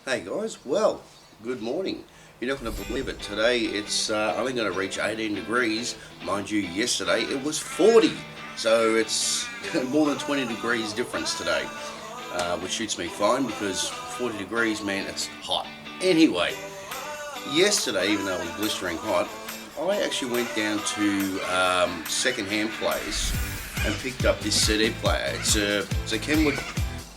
Hey guys, well, good morning. You're not going to believe it. Today it's only going to reach 18 degrees. Mind you, yesterday it was 40. So it's more than 20 degrees difference today, which suits me fine because 40 degrees, man, it's hot. Anyway, yesterday, even though it was blistering hot, I actually went down to second-hand place and picked up this CD player. It's a Kenwood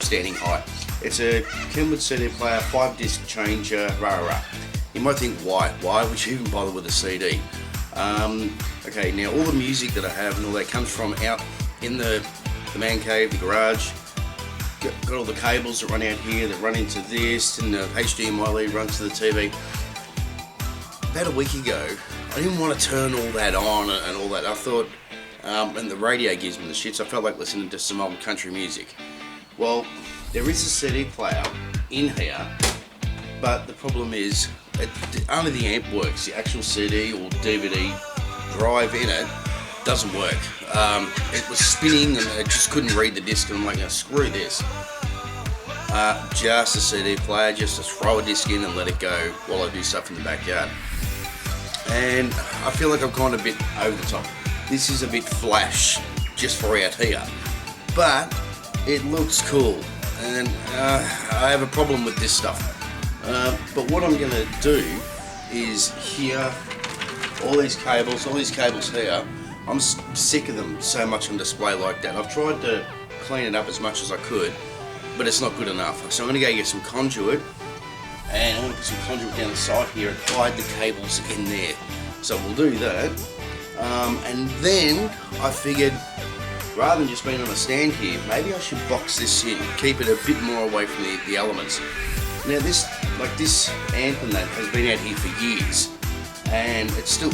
standing height. It's a Kenwood CD player, 5-disc changer, rah. You might think, why would you even bother with a CD? Okay, now all the music that I have and all that comes from out in the man cave, the garage. Got all the cables that run out here that run into this, and the HDMI lead runs to the TV. About a week ago, I didn't want to turn all that on and all that. I thought, and the radio gives me the shits, I felt like listening to some old country music. Well, there is a CD player in here, but the problem is only the amp works. The actual CD or DVD drive in it doesn't work. It was spinning and I just couldn't read the disc, and I'm like, screw this. Just a CD player, just to throw a disc in and let it go while I do stuff in the backyard. And I feel like I've gone a bit over the top. This is a bit flash just for out here, but it looks cool. And I have a problem with this stuff. But what I'm going to do is here, all these cables here, I'm sick of them so much on display like that. I've tried to clean it up as much as I could, but it's not good enough. So I'm going to go get some conduit, and I'm going to put some conduit down the side here and hide the cables in there. So we'll do that. And then I figured, rather than just being on a stand here, maybe I should box this in, keep it a bit more away from the elements. Now this amp and that has been out here for years, and it's still,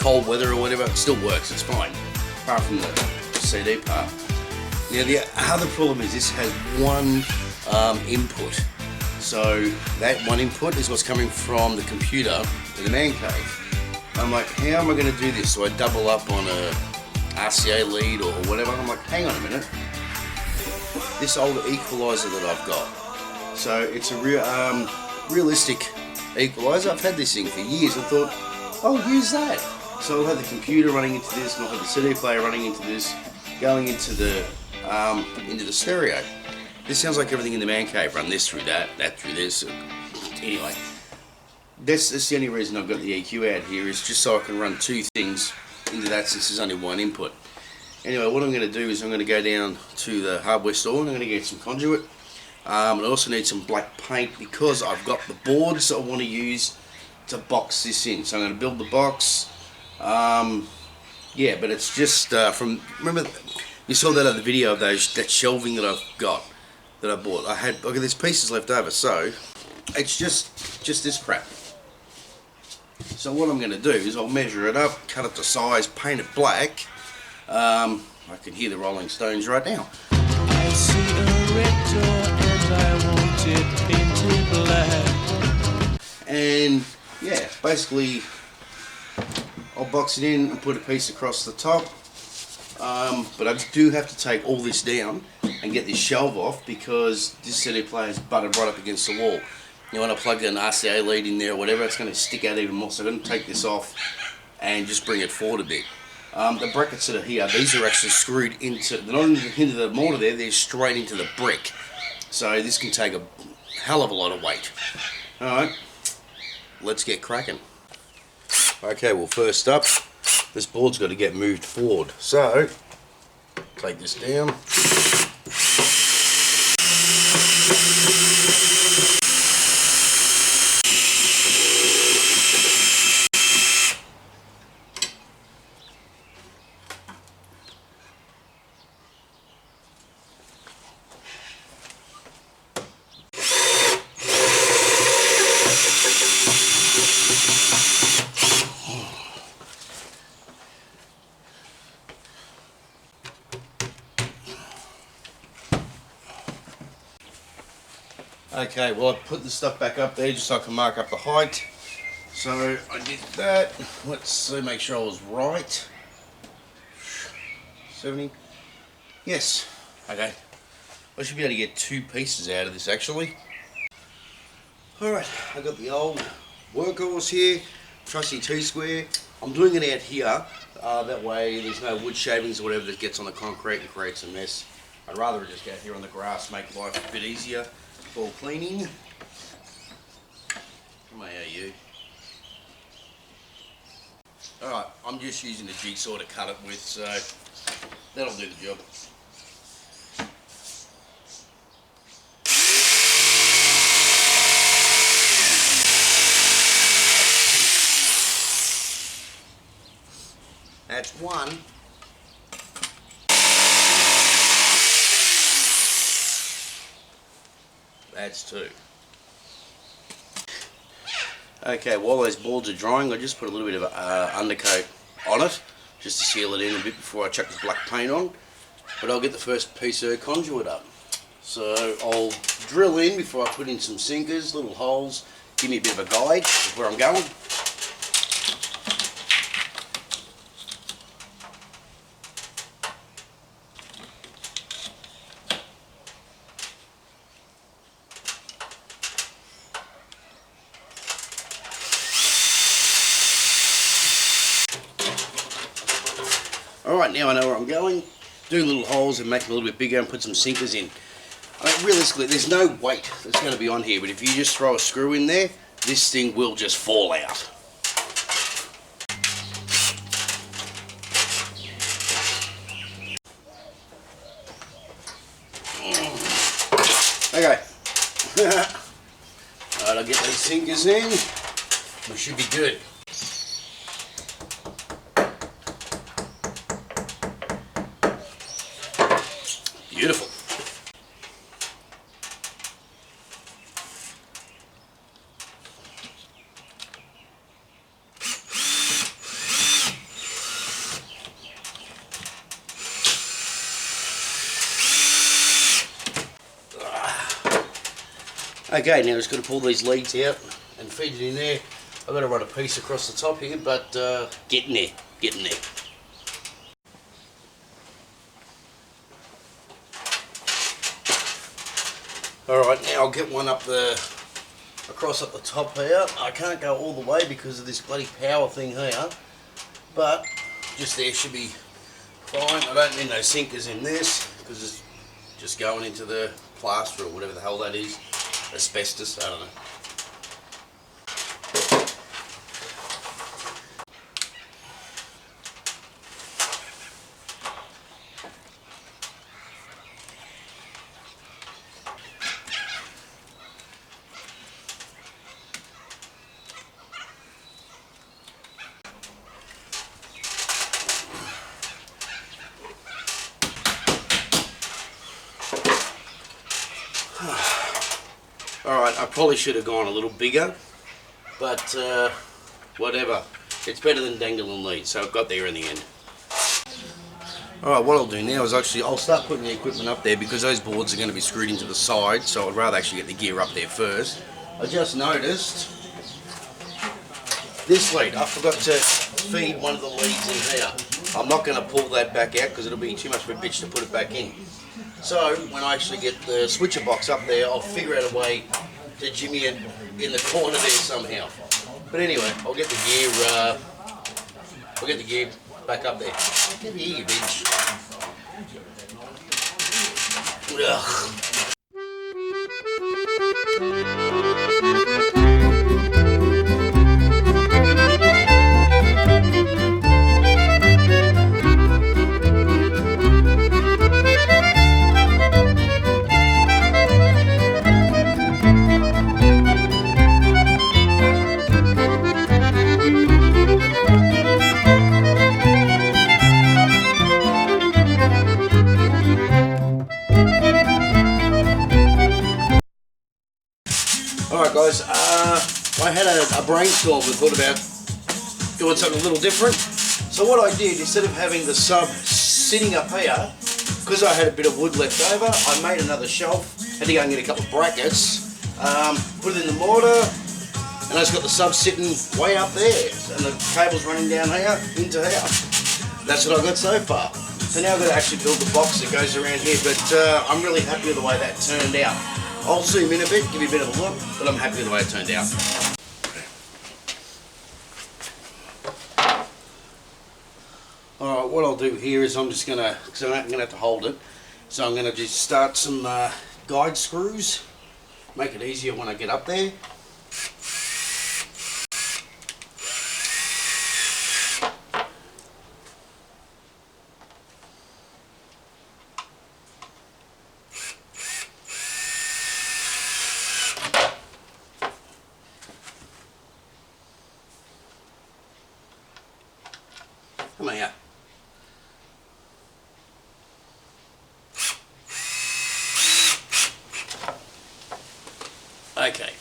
cold weather or whatever, it still works, it's fine, apart from the CD part. Now the other problem is this has one input, so that one input is what's coming from the computer in the man cave. I'm like, how am I going to do this? So I double up on a RCA lead or whatever. I'm like, hang on a minute, this old equalizer that I've got, so it's a realistic equalizer. I've had this thing for years. I thought, I'll use that. So I'll have the computer running into this, and I'll have the CD player running into this, going into the stereo. This sounds like everything in the man cave. Run this through that through this. Anyway, that's the only reason I've got the EQ out here, is just so I can run two things into that, since there's only one input. Anyway, what I'm going to do is I'm going to go down to the hardware store and I'm going to get some conduit. And I also need some black paint, because I've got the boards I want to use to box this in. So I'm going to build the box. Yeah, but it's just remember you saw that other video of that shelving that I've got, that I bought. I've got these pieces left over, so it's just this crap. So what I'm going to do is I'll measure it up, cut it to size, paint it black. I can hear the Rolling Stones right now. I see a red door and I want it painted black. And yeah, basically I'll box it in and put a piece across the top. But I do have to take all this down and get this shelf off, because this CD player is butted right up against the wall. When I plug an RCA lead in there or whatever, it's going to stick out even more. So I'm going to take this off and just bring it forward a bit. The brackets that are here, these are actually screwed into, they're not into the mortar there, they're straight into the brick. So this can take a hell of a lot of weight. Alright, let's get cracking. Okay, well, first up, this board's got to get moved forward. So, take this down. Okay, well, I put the stuff back up there just so I can mark up the height. So I did that. Let's see, make sure I was right. 70. Yes. Okay. I should be able to get two pieces out of this actually. Alright, I got the old workhorse here, trusty T-square. I'm doing it out here, that way there's no wood shavings or whatever that gets on the concrete and creates a mess. I'd rather just go here on the grass, make life a bit easier for cleaning. Come on, how you? Alright, I'm just using the jigsaw to cut it with, so that'll do the job. That's one. That's two. Okay, while those boards are drying, I just put a little bit of undercoat on it, just to seal it in a bit before I chuck the black paint on. But I'll get the first piece of conduit up. So I'll drill in before I put in some sinkers, little holes, give me a bit of a guide of where I'm going. Alright, now I know where I'm going. Do little holes and make them a little bit bigger and put some sinkers in. I mean, realistically, there's no weight that's going to be on here, but if you just throw a screw in there, this thing will just fall out. Okay. Alright, I'll get these sinkers in. We should be good. Beautiful. Okay, now just got to pull these leads out and feed it in there. I've got to run a piece across the top here, but getting there, getting there. Alright, now I'll get one up across up the top here. I can't go all the way because of this bloody power thing here, but just there should be fine. I don't need no sinkers in this because it's just going into the plaster or whatever the hell that is. Asbestos, I don't know. Alright, I probably should have gone a little bigger, but whatever. It's better than dangling leads, so I've got there in the end. Alright, what I'll do now is I'll start putting the equipment up there because those boards are going to be screwed into the side, so I'd rather actually get the gear up there first. I just noticed this lead. I forgot to feed one of the leads in here. I'm not going to pull that back out because it'll be too much of a bitch to put it back in. So when I actually get the switcher box up there, I'll figure out a way to jimmy it in the corner there somehow. But anyway, I'll get the gear back up there. Get here, you bitch. Ugh. Alright guys, I had a brainstorm and thought about doing something a little different. So what I did, instead of having the sub sitting up here, because I had a bit of wood left over, I made another shelf, had to go and get a couple of brackets, put it in the mortar, and I just got the sub sitting way up there, and the cable's running down here, into here. That's what I got so far. So now I've got to actually build the box that goes around here, but I'm really happy with the way that turned out. I'll zoom in a bit, give you a bit of a look, but I'm happy with the way it turned out. Alright, what I'll do here is I'm just going to, because I'm going to have to hold it, so I'm going to just start some guide screws, make it easier when I get up there. Come on here. Okay,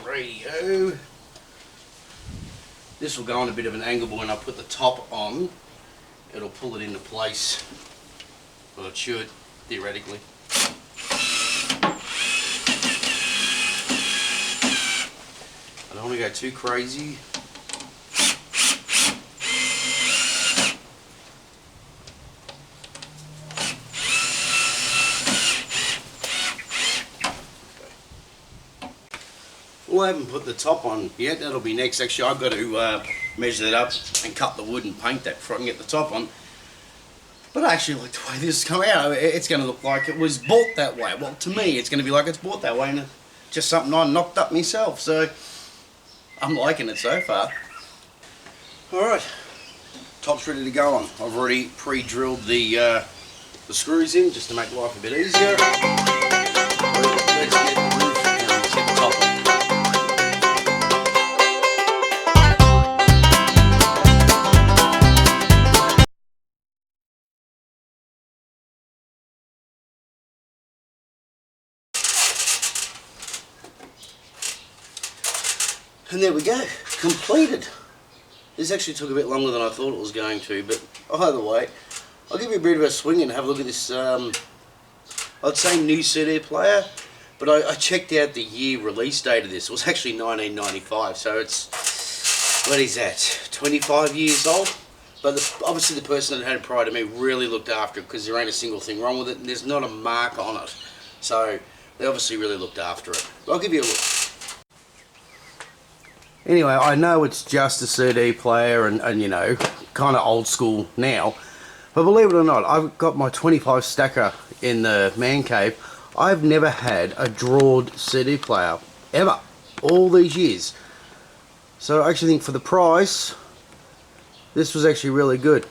radio. This will go on a bit of an angle, but when I put the top on, it'll pull it into place. Well, it should, theoretically. I don't want to go too crazy. Well, I haven't put the top on yet, that'll be next. Actually, I've got to measure that up and cut the wood and paint that before I can get the top on. But I actually like the way this has come out. It's going to look like it was bought that way. Well, to me, it's going to be like it's bought that way, and it's just something I knocked up myself. So, I'm liking it so far. Alright, top's ready to go on. I've already pre-drilled the screws in, just to make life a bit easier. Let's get the roof and let's get the top on. And there we go, completed. This actually took a bit longer than I thought it was going to, but either way, I'll give you a bit of a swing and have a look at this, I'd say new CD player, but I checked out the year release date of this. It was actually 1995, so it's, what is that, 25 years old? But obviously the person that had it prior to me really looked after it, because there ain't a single thing wrong with it, and there's not a mark on it. So they obviously really looked after it. But I'll give you a look. Anyway, I know it's just a CD player and you know, kind of old school now, but believe it or not, I've got my 25 stacker in the man cave. I've never had a drawed CD player, ever, all these years. So I actually think for the price, this was actually really good,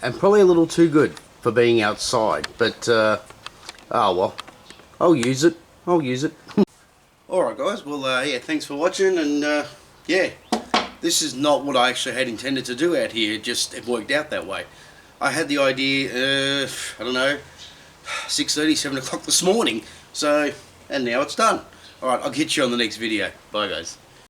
and probably a little too good for being outside, but oh well, I'll use it, Alright guys, well yeah, thanks for watching, and yeah, this is not what I actually had intended to do out here, it worked out that way. I had the idea, I don't know, 6:30, 7 o'clock this morning, so, and now it's done. Alright, I'll get you on the next video. Bye guys.